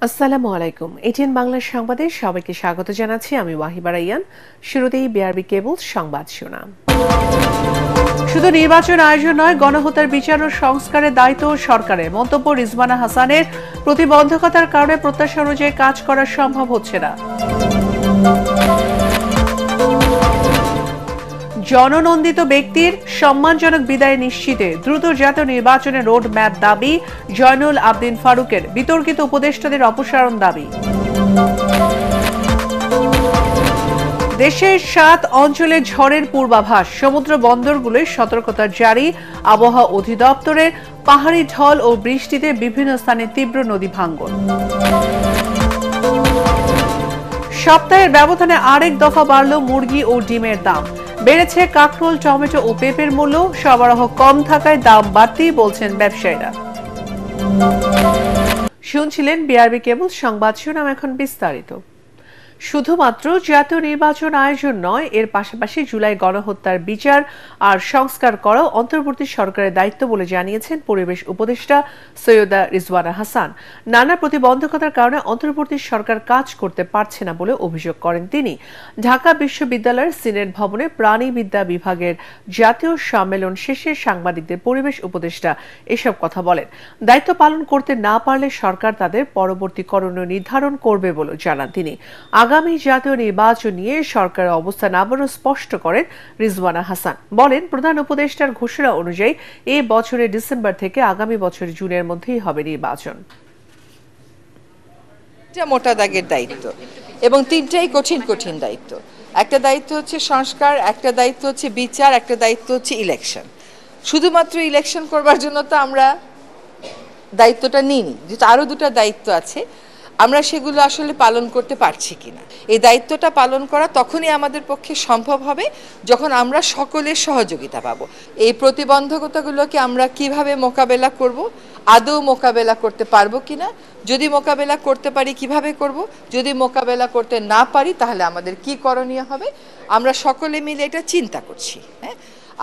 আসসালামু আলাইকুম। এটিএন বাংলার সংবাদে সবাইকে স্বাগত জানাচ্ছি আমি ওয়াহিবা রাইয়ান। শুরুতেই বিআরবি কেবল সংবাদ শিরোনাম। শুধু নির্বাচন আয়োজন নয়, গণহত্যার বিচার ও সংস্কারের দায়িত্ব সরকারের। মন্তব্য রিজওয়ানা হাসানের। প্রতিবন্ধকতার কারণে প্রত্যাশা অনুযায়ী কাজ করা সম্ভব হচ্ছে না। জননন্দিত ব্যক্তির সম্মানজনক বিদায় নিশ্চিতে দ্রুত জাতীয় নির্বাচনের রোড ম্যাপ দাবি জয়নুল আবদিন ফারুকের। বিতর্কিত উপদেষ্টাদের অপসারণ দাবি। দেশের 7 অঞ্চলে ঝড়ের পূর্বাভাস, সমুদ্র বন্দরগুলোয় সতর্কতা জারি। আবহাওয়া অধিদপ্তরের। পাহাড়ি ঢল ও বৃষ্টিতে বিভিন্ন স্থানে তীব্র নদী ভাঙ্গন। সপ্তাহের ব্যবধানে আরেক দফা বাড়ল মুরগি ও ডিমের দাম। বেড়েছে কাঁকরোল, টমেটো ও পেঁপের মূল্য। সরবরাহ কম থাকায় দাম বাড়তেই বলছেন ব্যবসায়ীরা। শুনছিলেন বিআরবি কেবল সংবাদ শিরোনাম, এখন বিস্তারিত। শুধুমাত্র জাতীয় নির্বাচন আয়োজন নয়, এর পাশাপাশি জুলাই গণহত্যার বিচার আর সংস্কার করাও অন্তর্বর্তী সরকারের দায়িত্ব বলে জানিয়েছেন পরিবেশ উপদেষ্টা সৈয়দা রিজওয়ানা হাসান। নানা প্রতিবন্ধকতার কারণে অন্তর্বর্তী সরকার কাজ করতে পারছে না বলে অভিযোগ করেন তিনি। ঢাকা বিশ্ববিদ্যালয়ের সিনেট ভবনে প্রাণীবিদ্যা বিভাগের জাতীয় সম্মেলন শেষে সাংবাদিকদের পরিবেশ উপদেষ্টা এসব কথা বলেন। দায়িত্ব পালন করতে না পারলে সরকার তাদের পরবর্তী করণীয় নির্ধারণ করবে বলে জানান তিনি। আগামী জাতীয় নির্বাচন নিয়ে সরকারের অবস্থান আবারও স্পষ্ট করেন রিজওয়ানা হাসান। বলেন, প্রধান উপদেষ্টার ঘোষণা অনুযায়ী এই বছরের ডিসেম্বর থেকে আগামী বছরের জুনের মধ্যেই হবে নির্বাচন। এটা মোটা দাগের দায়িত্ব এবং তিনটাই কঠিন কঠিন দায়িত্ব। একটা দায়িত্ব হচ্ছে সংস্কার, একটা দায়িত্ব হচ্ছে বিচার, একটা দায়িত্ব হচ্ছে ইলেকশন। শুধুমাত্র ইলেকশন করবার জন্য তো আমরা দায়িত্বটা নিইনি, যেহেতু আরও দুটো দায়িত্ব আছে, আমরা সেগুলো আসলে পালন করতে পারছি কিনা। এই দায়িত্বটা পালন করা তখনই আমাদের পক্ষে সম্ভব হবে যখন আমরা সকলের সহযোগিতা পাব। এই প্রতিবন্ধকতাগুলোকে আমরা কিভাবে মোকাবেলা করব, আদৌ মোকাবেলা করতে পারবো কিনা, যদি মোকাবেলা করতে পারি কিভাবে করব, যদি মোকাবেলা করতে না পারি তাহলে আমাদের কি করণীয় হবে, আমরা সকলে মিলে এটা চিন্তা করছি। হ্যাঁ,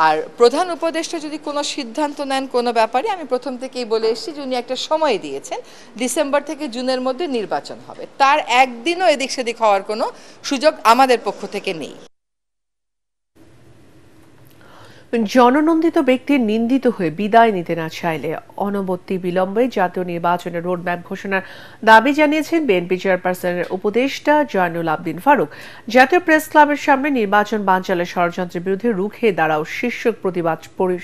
আর প্রধান উপদেষ্টা যদি কোনো সিদ্ধান্ত নেন কোনো ব্যাপারে, আমি প্রথম থেকেই বলে এসেছি যে উনি একটা সময় দিয়েছেন, ডিসেম্বর থেকে জুনের মধ্যে নির্বাচন হবে। তার একদিনও এদিক সেদিক হওয়ার কোনো সুযোগ আমাদের পক্ষ থেকে নেই। জননন্দিত ব্যক্তির নিন্দিত হয়ে বিদায় নিতে না চাইলে অনবরত বিলম্বে জাতীয় নির্বাচনের রোডম্যাপ ঘোষণার দাবি জানিয়েছেন বিএনপি চেয়ারপারসনের উপদেষ্টা জয়নুল আবদিন ফারুক। জাতীয় প্রেস ক্লাবের সামনে নির্বাচন বানচালের ষড়যন্ত্রের বিরুদ্ধে রুখে দাঁড়াও শীর্ষক প্রতিবাদ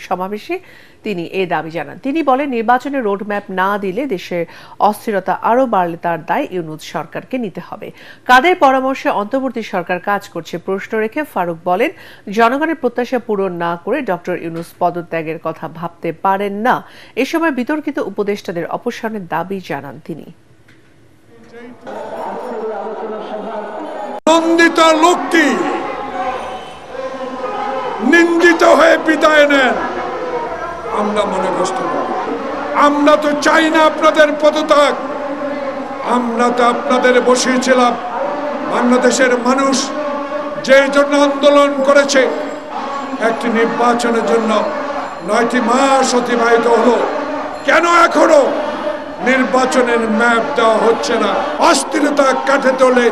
সমাবেশে তিনি এ দাবি জানান। তিনি বলেন, নির্বাচনের রোডম্যাপ না দিলে দেশের অস্থিরতা আরও বাড়লে তার দায় ইউনূস সরকারকে নিতে হবে। কাদের পরামর্শে অন্তর্বর্তী সরকার কাজ করছে প্রশ্ন রেখে ফারুক বলেন, জনগণের প্রত্যাশা পূরণ না করে ডক্টর ইউনূস পদত্যাগের কথা ভাবতে পারেন না। এ সময় বিতর্কিত উপদেষ্টাদের অপসারণের দাবি জানান তিনি। নন্দিত লোকটি নিন্দিত হয়ে বিদায় নেন, আমরা মনে কষ্ট করি। আমরা তো চাই না আপনাদের পদত্যাগ, আমরা তো আপনাদের বসিয়েছিলাম। বাংলাদেশের মানুষ যে জন্য আন্দোলন করেছে, একটি নির্বাচনের জন্য 9টি মাস অতিবাহিত হলো, কেন এখনো নির্বাচনের ম্যাপ দেওয়া হচ্ছে না? অস্থিরতা কাটাতে হলে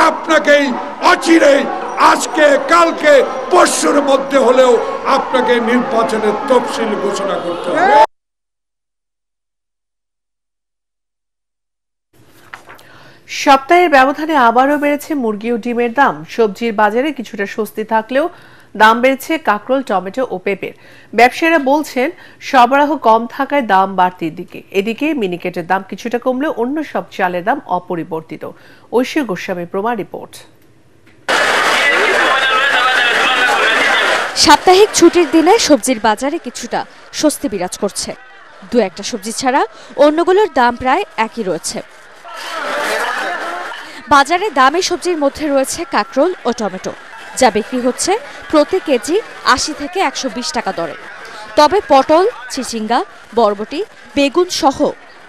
আপনাকেই অচিরেই, আজকে কালকে পরশুর মধ্যে হলেও আপনাকে নির্বাচনের তফসিল ঘোষণা করতে হবে। সপ্তাহের ব্যবধানে আবারও বেড়েছে মুরগি ও ডিমের দাম। সবজির বাজারে কিছুটা স্বস্তি থাকলেও দাম বেড়েছে কাঁকরোল, টমেটো ও পেঁপের। ব্যবসায়ীরা বলছেন, সরবরাহ কম থাকায় দাম বাড়তির দিকে। এদিকে মিনিকেটের দাম কিছুটা কমলেও অন্য সব চালের দাম অপরিবর্তিত। ঐশী গোস্বামী প্রমা রিপোর্ট। সাপ্তাহিক ছুটির দিনে সবজির বাজারে কিছুটা স্বস্তি বিরাজ করছে। দু একটা সবজি ছাড়া অন্যগুলোর দাম প্রায় একই রয়েছে। বাজারে দামি সবজির মধ্যে রয়েছে কাঁকরোল ও টমেটো, যা বিক্রি হচ্ছে প্রতি কেজি 80 থেকে 120 টাকা দরে। তবে পটল, চিচিঙ্গা, বরবটি, বেগুন সহ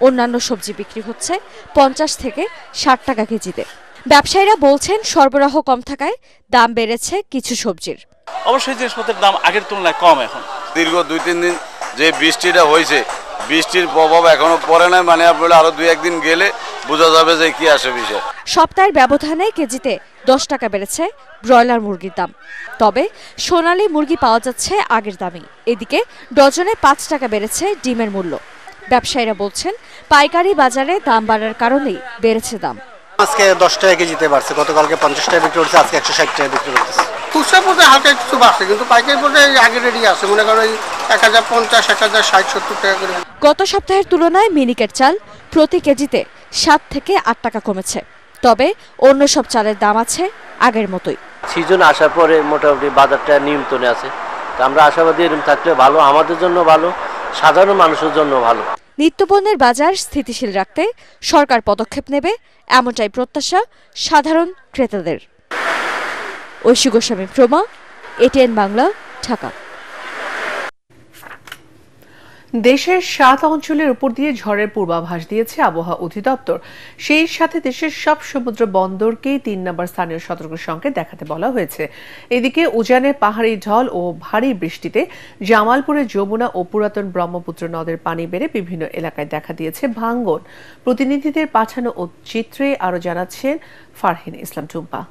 অন্যান্য সবজি বিক্রি হচ্ছে 50 থেকে 60 টাকা কেজিতে। ব্যবসায়ীরা বলছেন, সরবরাহ কম থাকায় দাম বেড়েছে কিছু সবজির। অবশ্যই জিনিসপত্রের দাম আগের তুলনায় কম এখন। দীর্ঘ 2-3 দিন যে বৃষ্টিটা হয়েছে, বৃষ্টির প্রভাব এখনো পড়ে নাই, মানে আপনার আরো 2-1 দিন গেলে বোঝা যাবে যে কি আসে বিষয়। সপ্তাহের ব্যবধানে কেজিতে 10 টাকা বেড়েছে ব্রয়লার মুরগির দাম। তবে সোনালী মুরগি পাওয়া যাচ্ছে আগের দামেই। এদিকে ডজনে 5 টাকা বেড়েছে ডিমের মূল্য। ব্যবসায়ীরা বলছেন পাইকারি বাজারে দাম বাড়ার কারণেই বেড়েছে দাম। আজকে 10 টাকা কেজিতে বাড়ছে, গতকালকে 50 টাকা বিক্রি করছে, আজকে 160 টাকা বিক্রি করতেছে। খুচরা পর্যায়ে হালকা একটু বাড়ছে, কিন্তু পাইকারি পর্যায়ে আগে রেডি আছে, মনে করো 1050, 1060, 70 টাকা করে। গত সপ্তাহের তুলনায় মিনিকেট চাল প্রতি কেজিতে 7 থেকে 8 টাকা কমেছে। তবে অন্য সব চালের দাম আছে আগের মতোই। সিজন আসার পরে মোটামুটি বাজারটা নিয়ন্ত্রণে আছে। আমরা আশাবাদী এরকম থাকলে ভালো, আমাদের জন্য ভালো, সাধারণ মানুষের জন্য ভালো। নিত্যপণ্যের বাজার স্থিতিশীল রাখতে সরকার পদক্ষেপ নেবে, এমনটাই প্রত্যাশা সাধারণ ক্রেতাদের। ঐশী গোস্বামী প্রমা, এটিএন বাংলা, ঢাকা। দেশের 7 অঞ্চলের উপর দিয়ে ঝড়ের পূর্বাভাস দিয়েছে আবহাওয়া অধিদপ্তর। সেই সাথে দেশের সব সমুদ্র বন্দরকেই 3 নম্বর স্থানীয় সতর্ক সংকেত দেখাতে বলা হয়েছে। এদিকে উজানের পাহাড়ি ঢল ও ভারী বৃষ্টিতে জামালপুরে যমুনা ও পুরাতন ব্রহ্মপুত্র নদের পানি বেড়ে বিভিন্ন এলাকায় দেখা দিয়েছে ভাঙ্গন। প্রতিনিধিদের পাঠানো ও চিত্রে আরো জানাচ্ছেন ফারহিন ইসলাম টুম্পা।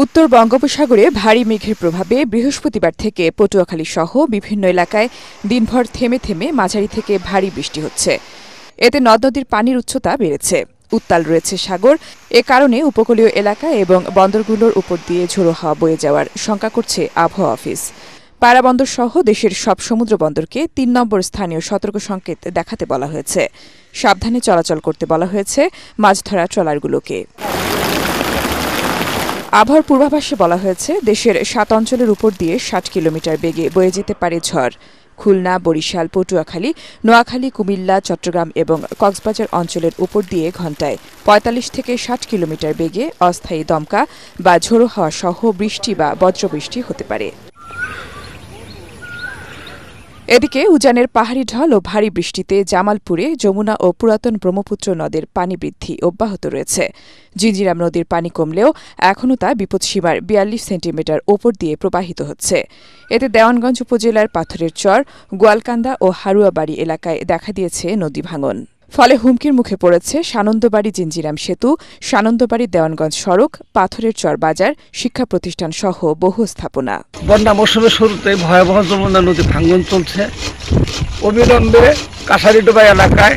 উত্তর বঙ্গোপসাগরে ভারী মেঘের প্রভাবে বৃহস্পতিবার থেকে পটুয়াখালী সহ বিভিন্ন এলাকায় দিনভর থেমে থেমে মাঝারি থেকে ভারী বৃষ্টি হচ্ছে। এতে নদ নদীর পানির উচ্চতা বেড়েছে, উত্তাল রয়েছে সাগর। এ কারণে উপকূলীয় এলাকা এবং বন্দরগুলোর উপর দিয়ে ঝোড়ো হাওয়া বয়ে যাওয়ার শঙ্কা করছে আবহাওয়া অফিস। পায়রা বন্দর সহ দেশের সব সমুদ্র বন্দরকে 3 নম্বর স্থানীয় সতর্ক সংকেত দেখাতে বলা হয়েছে। সাবধানে চলাচল করতে বলা হয়েছে মাছ ধরা ট্রলারগুলোকে। আবহাওয়ার পূর্বাভাসে বলা হয়েছে দেশের 7 অঞ্চলের উপর দিয়ে 60 কিলোমিটার বেগে বয়ে যেতে পারে ঝড়। খুলনা, বরিশাল, পটুয়াখালী, নোয়াখালী, কুমিল্লা, চট্টগ্রাম এবং কক্সবাজার অঞ্চলের উপর দিয়ে ঘণ্টায় 45 থেকে 60 কিলোমিটার বেগে অস্থায়ী দমকা বা ঝোড়ো হাওয়া সহ বৃষ্টি বা বজ্রবৃষ্টি হতে পারে। এদিকে উজানের পাহাড়ি ঢল ও ভারী বৃষ্টিতে জামালপুরে যমুনা ও পুরাতন ব্রহ্মপুত্র নদের পানি বৃদ্ধি অব্যাহত রয়েছে। জিঞ্জিরাম নদীর পানি কমলেও এখনও তা বিপদসীমার 42 সেন্টিমিটার ওপর দিয়ে প্রবাহিত হচ্ছে। এতে দেওয়ানগঞ্জ উপজেলার পাথরের চর, গোয়ালকান্দা ও হারুয়াবাড়ি এলাকায় দেখা দিয়েছে নদী ভাঙন। ফলে হুমকির মুখে পড়েছে সানন্দবাড়ি জিঞ্জিরাম সেতু, সানন্দবাড়ি দেওয়ানগঞ্জ সড়ক, পাথরের চর বাজার, শিক্ষা প্রতিষ্ঠান সহ বহু স্থাপনা। বন্যা মৌসুমের শুরুতে ভয়াবহ যমুনা নদী ভাঙন চলছে। অবিলম্বে কাছারিডোবা এলাকায়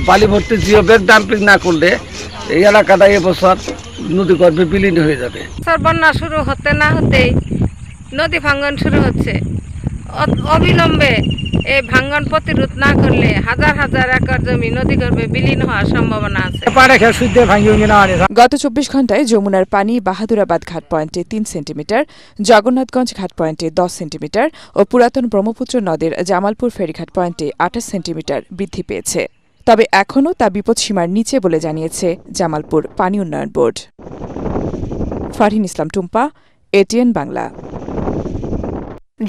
বালি ভর্তি জিও ব্যাগ ডাম্পিং না করলে এই এলাকাটা এবছর নদীগর্ভে বিলীন হয়ে যাবে। বন্যা শুরু হতে না হতেই নদী ভাঙন শুরু হচ্ছে। অবিলম্বে এই ভাঙন প্রতিরোধ না করলে হাজার হাজার একর জমি নদীগর্ভে বিলীন হওয়ার সম্ভাবনা আছে। গত 24 ঘণ্টায় যমুনার পানি বাহাদুরাবাদ ঘাট পয়েন্টে 3 সেন্টিমিটার, জগন্নাথগঞ্জ ঘাট পয়েন্টে 10 সেন্টিমিটার ও পুরাতন ব্রহ্মপুত্র নদের জামালপুর ফেরিঘাট পয়েন্টে 28 সেন্টিমিটার বৃদ্ধি পেয়েছে। তবে এখনও তা বিপদসীমার নিচে বলে জানিয়েছে জামালপুর পানি উন্নয়ন বোর্ড। ফারহিন ইসলাম টুম্পা, এটিএন বাংলা।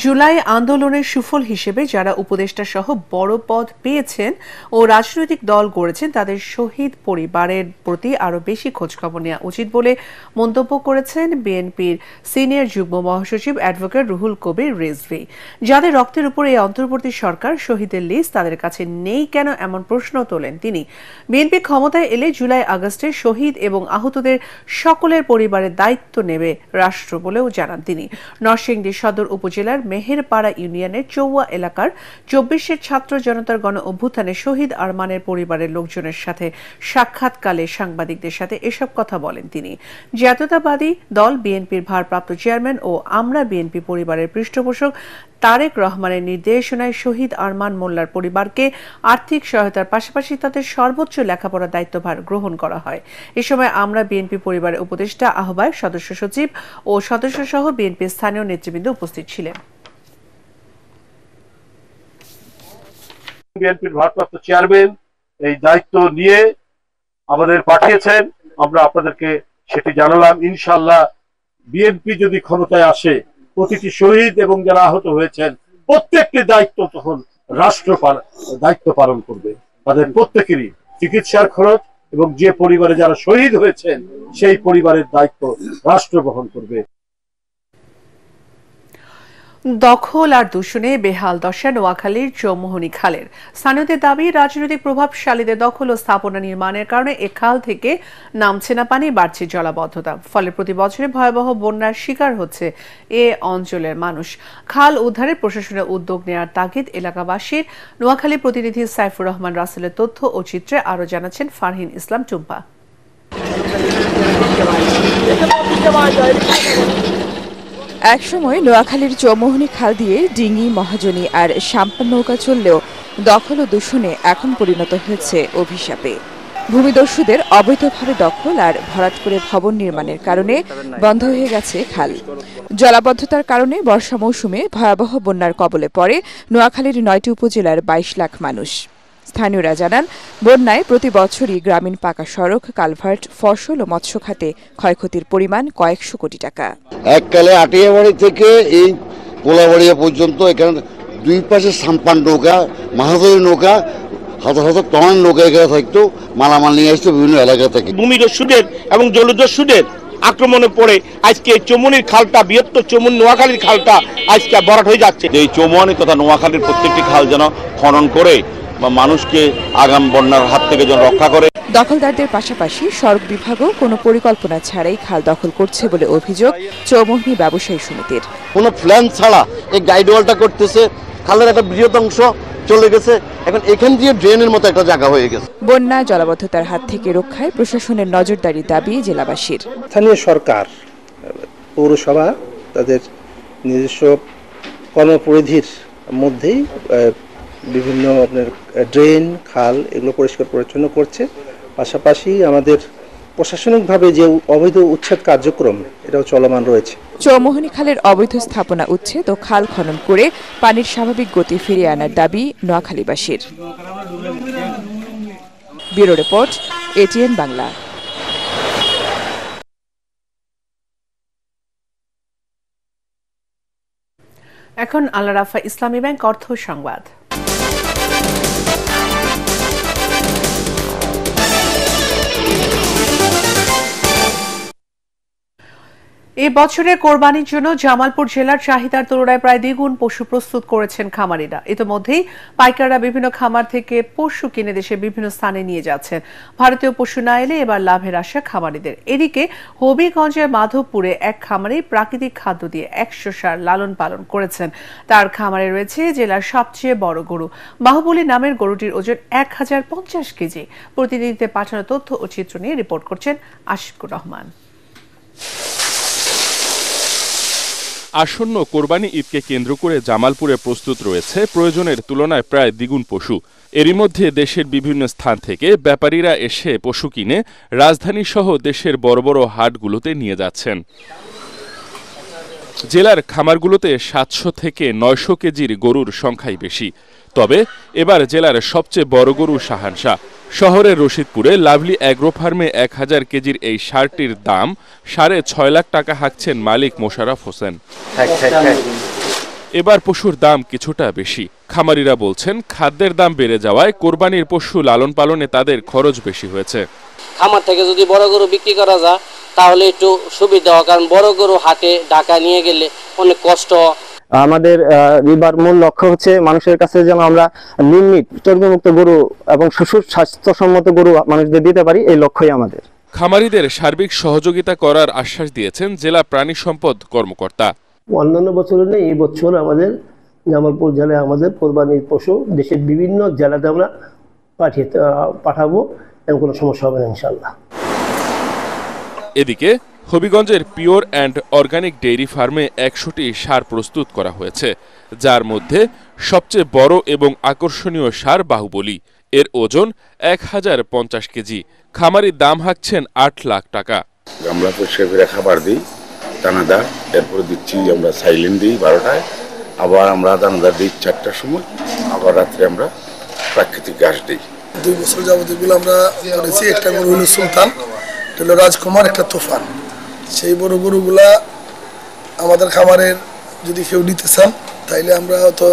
জুলাই আন্দোলনের সুফল হিসেবে যারা উপদেষ্টা সহ বড় পদ পেয়েছেন ও রাজনৈতিক দল গড়েছেন তাদের শহীদ পরিবারের প্রতি আরও বেশি খোঁজখবর নেওয়া উচিত বলে মন্তব্য করেছেন বিএনপির সিনিয়র যুগ্ম মহাসচিব অ্যাডভোকেট রুহুল কবির রিজভী। যাদের রক্তের উপর এই অন্তর্বর্তী সরকার শহীদের লিস্ট তাদের কাছে নেই কেন, এমন প্রশ্ন তোলেন তিনি। বিএনপি ক্ষমতায় এলে জুলাই আগস্টে শহীদ এবং আহতদের সকলের পরিবারের দায়িত্ব নেবে রাষ্ট্র বলেও জানান তিনি। নরসিংদী সদর উপজেলার মেহেরপাড়া ইউনিয়নের চৌয়া এলাকার 24 ছাত্র জনতার গণ অভ্যুত্থানে শহীদ আরমানের পরিবারের লোকজনের সাথে সাক্ষাৎকালে সাংবাদিকদের সাথে এসব কথা বলেন তিনি। জাতীয়তাবাদী দল বিএনপির ভারপ্রাপ্ত চেয়ারম্যান ও আমরা বিএনপি পরিবারের পৃষ্ঠপোষক তারেক রহমানের নির্দেশনায় শহীদ আরমান মোল্লার পরিবারকে আর্থিক সহায়তার পাশাপাশি তাদের সর্বোচ্চ লেখাপড়ার দায়িত্বভার গ্রহণ করা হয়। এ সময় আমরা বিএনপি পরিবারের উপদেষ্টা, আহ্বায়ক, সদস্য সচিব ও সদস্যসহ বিএনপির স্থানীয় নেতৃবৃন্দ উপস্থিত ছিলেন। বিএনপির ভারপ্রাপ্ত চেয়ারম্যান এই দায়িত্ব নিয়ে আমাদের পাঠিয়েছেন, আমরা আপনাদেরকে সেটি জানালাম। ইনশাআল্লাহ বিএনপি যদি ক্ষমতায় আসে প্রতিটি শহীদ এবং যারা আহত হয়েছেন প্রত্যেকটি দায়িত্ব তখন রাষ্ট্র দায়িত্ব পালন করবে। তাদের প্রত্যেকেরই চিকিৎসার খরচ এবং যে পরিবারে যারা শহীদ হয়েছেন সেই পরিবারের দায়িত্ব রাষ্ট্র বহন করবে। দখল আর দূষণে বেহাল দশা নোয়াখালীর চৌমোহনী খালের। স্থানীয়দের দাবি, রাজনৈতিক প্রভাবশালীদের দখল ও স্থাপনা নির্মাণের কারণে এ খাল থেকে নামছে না পানি, বাড়ছে জলাবদ্ধতা। ফলে প্রতি বছরে ভয়াবহ বন্যার শিকার হচ্ছে এ অঞ্চলের মানুষ। খাল উদ্ধারে প্রশাসনের উদ্যোগ নেওয়ার তাগিদ এলাকাবাসীর। নোয়াখালী প্রতিনিধি সাইফুর রহমান রাসেলের তথ্য ও চিত্রে আরও জানাচ্ছেন ফারহিন ইসলাম টুম্পা। একসময় নোয়াখালীর চৌমোহনী খাল দিয়ে ডিঙি, মহাজনী আর সাম্পান নৌকা চললেও দখল ও দূষণে এখন পরিণত হয়েছে অভিশাপে। ভূমিদস্যুদের অবৈধভাবে দখল আর ভরাট করে ভবন নির্মাণের কারণে বন্ধ হয়ে গেছে খাল। জলাবদ্ধতার কারণে বর্ষা মৌসুমে ভয়াবহ বন্যার কবলে পড়ে নোয়াখালীর ৯টি উপজেলার ২২ লাখ মানুষ। স্থানীয়রা জানান, বন্যায় প্রতি বছরই গ্রামীণ পাকা সড়ক, কালভার্ট, ফসল ও মৎস্য খাতে ক্ষয়ক্ষতির পরিমাণ কয়েকশো কোটি টাকা। এককালে আটিয়াবাড়ি থেকে এই কোলাবাড়িয়া পর্যন্ত এখানে দুই পাশে সাম্পান নৌকা, মাহাজনী নৌকা, হাজার হাজার টন নৌকা এখানে থাকতো, মালামাল নিয়ে আসতো বিভিন্ন এলাকা থেকে। ভূমিদস্যুদের এবং জলদস্যুদের আক্রমণে পড়ে আজকে এই চৌমোহনীর খালটা, বৃহত্তর চৌমোহনী নোয়াখালীর খালটা আজকে ভরাট হয়ে যাচ্ছে। এই চৌমোহনী তথা নোয়াখালীর প্রত্যেকটি খাল যেন খনন করে মানুষকে আগাম বন্যার হাত থেকে যেন রক্ষা করে। দখলদারদের পাশাপাশি সড়ক বিভাগও কোনো পরিকল্পনা ছাড়াই খাল দখল করছে বলে অভিযোগ চৌমোহনী ব্যবসায়ী সমিতির। কোনো প্ল্যান ছাড়া এই গাইড ওয়ালটা করতেছে, খালের একটা বৃহৎ অংশ চলে গেছে, এখন এখান দিয়ে ড্রেনের মতো একটা জায়গা হয়ে গেছে। বন্যা জলাবদ্ধতার হাত থেকে রক্ষায় প্রশাসনের নজরদারি দাবি জেলাবাসীর। স্থানীয় সরকার, পৌরসভা তাদের নিজস্ব কর্মপরিধির মধ্যেই বিভিন্ন আপনার ড্রেন, খাল এগুলো পরিষ্কার পরিচ্ছন্ন করছে। পাশাপাশি আমাদের প্রশাসনিকভাবে যে অবৈধ উচ্ছেদ কার্যক্রম এটাও চলমান রয়েছে। চৌমোহনী খালের অবৈধ স্থাপনা উচ্ছেদ ও খাল খনন করে পানির স্বাভাবিক গতি ফিরিয়ে আনার দাবি নোয়াখালীবাসীর। Bureau report, ATN Bangla. এখন আল রাফা ইসলামী ব্যাংক অর্থ সংবাদ। এই বছরের কোরবানির জন্য জামালপুর জেলার চাহিদার তুলনায় প্রায় দ্বিগুণ পশু প্রস্তুত করেছেন খামারিরা। ইতিমধ্যেই পাইকাররা বিভিন্ন খামার থেকে পশু কিনে দেশে বিভিন্ন স্থানে নিয়ে যাচ্ছেন। ভারতীয় পশু না এলে এবার লাভের আশা খামারিদের। এদিকে হবিগঞ্জের মাধবপুরে এক খামারে প্রাকৃতিক খাদ্য দিয়ে ১০০ ষাঁড় লালন পালন করেছেন। তার খামারে রয়েছে জেলার সবচেয়ে বড় গরু। বাহুবলী নামের গরুটির ওজন ১০৫০ কেজি। প্রতিনিধিদের পাঠানো তথ্য ও চিত্র নিয়ে রিপোর্ট করছেন আশিকুর রহমান। আসন্ন কোরবানি ঈদকে কেন্দ্র করে জামালপুরে প্রস্তুত রয়েছে প্রয়োজনের তুলনায় প্রায় দ্বিগুণ পশু। এরই মধ্যে দেশের বিভিন্ন স্থান থেকে ব্যাপারীরা এসে পশু কিনে রাজধানী সহ দেশের বড় বড় হাটগুলোতে নিয়ে যাচ্ছেন। জেলার খামারগুলোতে ৭০০ থেকে ৯০০ কেজির গরুর সংখ্যাই বেশি। তবে এবার জেলার সবচেয়ে বড় গরু শাহানশাহ। শহরের রশিদপুরে লাভলি অ্যাগ্রো ফার্মে ১০০০ কেজির এই ষাঁড়টির দাম ৬.৫ লাখ টাকা হাঁকছেন মালিক মোশাররফ হোসেন। এবার পশুর দাম কিছুটা বেশি। খামারিরা বলছেন, খাদ্যের দাম বেড়ে যাওয়ায় কোরবানির পশু লালন পালনে তাদের খরচ বেশি হয়েছে। খামার থেকে যদি বড় গরু বিক্রি করা যায় তাহলে একটু সুবিধা হয়, কারণ বড় গরু হাটে ঢাকা নিয়ে গেলে অনেক কষ্ট। আমাদের এবার মূল লক্ষ্য হচ্ছে মানুষের কাছে যেন আমরা নির্মিত চর্বিমুক্ত গরু এবং স্বাস্থ্যসম্মত গরু মানুষদের দিতে পারি, এই লক্ষ্যই আমাদের। খামারিদের সার্বিক সহযোগিতা করার আশ্বাস দিয়েছেন জেলা প্রাণী সম্পদ কর্মকর্তা। অন্যান্য বছরের নেই, এই বছর আমাদের জামালপুর জেলায় আমাদের কোরবানির পশু দেশের বিভিন্ন জেলাতে আমরা পাঠাবো এবং কোনো সমস্যা হবে না ইনশাআল্লাহ। এদিকে হবিগঞ্জের পিওর অ্যান্ড অর্গানিক ডেইরি ফার্মে ১০০টি ষাঁড় প্রস্তুত করা হয়েছে, যার মধ্যে সবচেয়ে বড় এবং আকর্ষণীয় ষাঁড় বাহুবলী। এর ওজন ১০৫০ কেজি। খামারির দাম হাঁকছেন ৮ লাখ টাকা। আমরা পরিষ্কার করে খাবার দিই, দানাদার, এরপরে দিচ্ছি আমরা সাইলেন দিই 12টায়, আবার আমরা দানাদার দিই ৪টার সময়, আবার রাত্রে আমরা প্রাকৃতিক ঘাস দিই। ২ বছর যাবত এগুলো আমরা করেছি। একটা গরু হলো সুলতান, একটা হলো রাজকুমার, একটা তুফান। সেই বড় গরুগুলা আমাদের খামারের যদি কেউ নিতে চান তাইলে আমরা হয়তো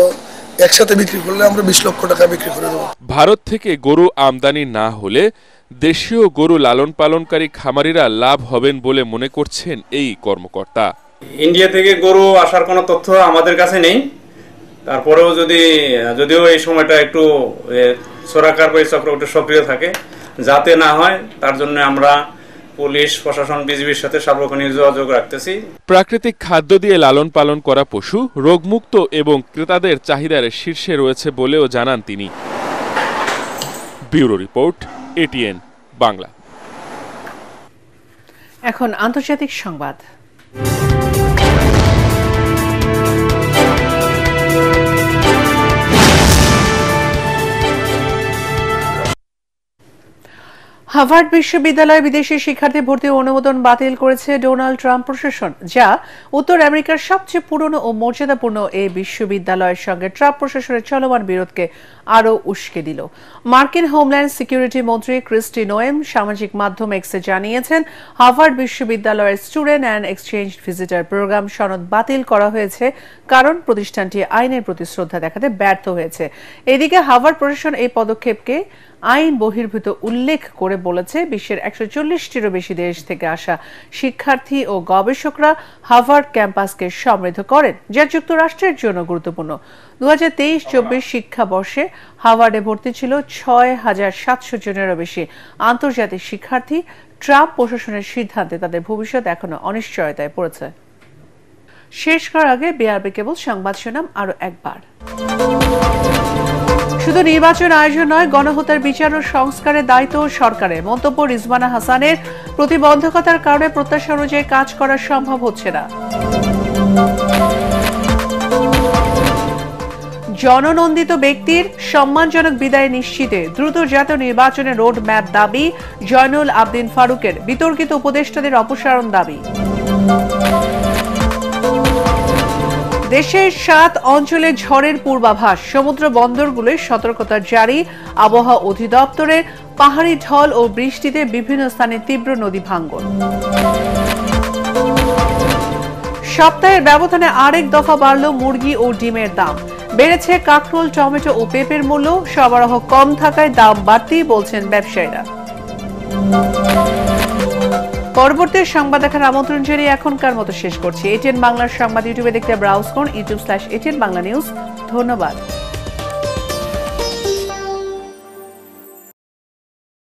একসাথে বিক্রি করলে আমরা ২০ লক্ষ টাকা বিক্রি করে দেবো। ভারত থেকে গরু আমদানি না হলে দেশীয় গরু লালন পালনকারী খামারিরা লাভ হবেন বলে মনে করছেন এই কর্মকর্তা। ইন্ডিয়া থেকে গরু আসার কোনো তথ্য আমাদের কাছে নেই। তারপরেও যদিও এই সময়টা একটু চোরাকারবারি চক্র একটু সক্রিয় থাকে, যাতে না হয় তার জন্য আমরা পুলিশ প্রশাসন বিজিবির সাথে সার্বক্ষণিক যোগাযোগ রাখতেছি। প্রাকৃতিক খাদ্য দিয়ে লালন পালন করা পশু রোগমুক্ত এবং ক্রেতাদের চাহিদার শীর্ষে রয়েছে বলেও জানান তিনি। Bureau report, ATN Bangla. এখন আন্তর্জাতিক সংবাদ। হার্ভার্ড বিশ্ববিদ্যালয়ে বিদেশি শিক্ষার্থী ভর্তির অনুমোদন বাতিল করেছে ডোনাল্ড ট্রাম্প প্রশাসন, যা উত্তর আমেরিকার সবচেয়ে পুরনো ও মর্যাদাপূর্ণ এই বিশ্ববিদ্যালয়ের সঙ্গে ট্রাম্প প্রশাসনের চলমান বিরোধকে আরও উস্কে দিল। মার্কিন হোমল্যান্ড সিকিউরিটি মন্ত্রী ক্রিস্টি নোয়েম সামাজিক মাধ্যম এক্সে জানিয়েছেন, হার্ভার্ড বিশ্ববিদ্যালয়ের student and exchange visitor programme সনদ বাতিল করা হয়েছে কারণ প্রতিষ্ঠানটি আইনের প্রতি শ্রদ্ধা দেখাতে ব্যর্থ হয়েছে। এদিকে হার্ভার্ড প্রশাসন এই পদক্ষেপকে আইন বহির্ভূত উল্লেখ করে বলেছে, বিশ্বের 140টিরও বেশি দেশ থেকে আসা শিক্ষার্থী ও গবেষকরা হার্ভার্ড ক্যাম্পাসকে সমৃদ্ধ করেন, যা যুক্তরাষ্ট্রের জন্য গুরুত্বপূর্ণ। 2023-24 শিক্ষাবর্ষে হার্ভার্ডে ভর্তি ছিল 6,700 জনেরও বেশি আন্তর্জাতিক শিক্ষার্থী। ট্রাম্প প্রশাসনের সিদ্ধান্তে তাদের ভবিষ্যৎ এখনো অনিশ্চয়তায় পড়েছে। শেষ করার আগে বিআরবি কেবল সংবাদ শিরোনাম আরো একবার। শুধু নির্বাচন আয়োজন নয়, গণহত্যার বিচার ও সংস্কারের দায়িত্ব সরকারের। মন্তব্য রিজওয়ানা হাসানের। প্রতিবন্ধকতার কারণে প্রত্যাশা অনুযায়ী কাজ করা সম্ভব হচ্ছে না। জননন্দিত ব্যক্তির সম্মানজনক বিদায় নিশ্চিতে দ্রুত জাতীয় নির্বাচনের রোড ম্যাপ দাবি জয়নুল আবদিন ফারুকের। বিতর্কিত উপদেষ্টাদের অপসারণ দাবি। দেশের 7 অঞ্চলে ঝড়ের পূর্বাভাস, সমুদ্র বন্দরগুলোয় সতর্কতা জারি। আবহাওয়া অধিদপ্তরের পাহাড়ি ঢল ও বৃষ্টিতে বিভিন্ন স্থানে তীব্র নদী ভাঙ্গন। সপ্তাহের ব্যবধানে আরেক দফা বাড়ল মুরগি ও ডিমের দাম। বেড়েছে কাঁকরোল, টমেটো ও পেঁপের মূল্য। সরবরাহ কম থাকায় দাম বাড়তি বলছেন ব্যবসায়ীরা। পরবর্তী সংবাদ দেখার আমন্ত্রণ জানিয়ে এখনকার মতো শেষ করছি। এটিএন বাংলার সংবাদ ইউটিউবে দেখতে ব্রাউজ করুন, youtube/ATN Bangla News। ধন্যবাদ।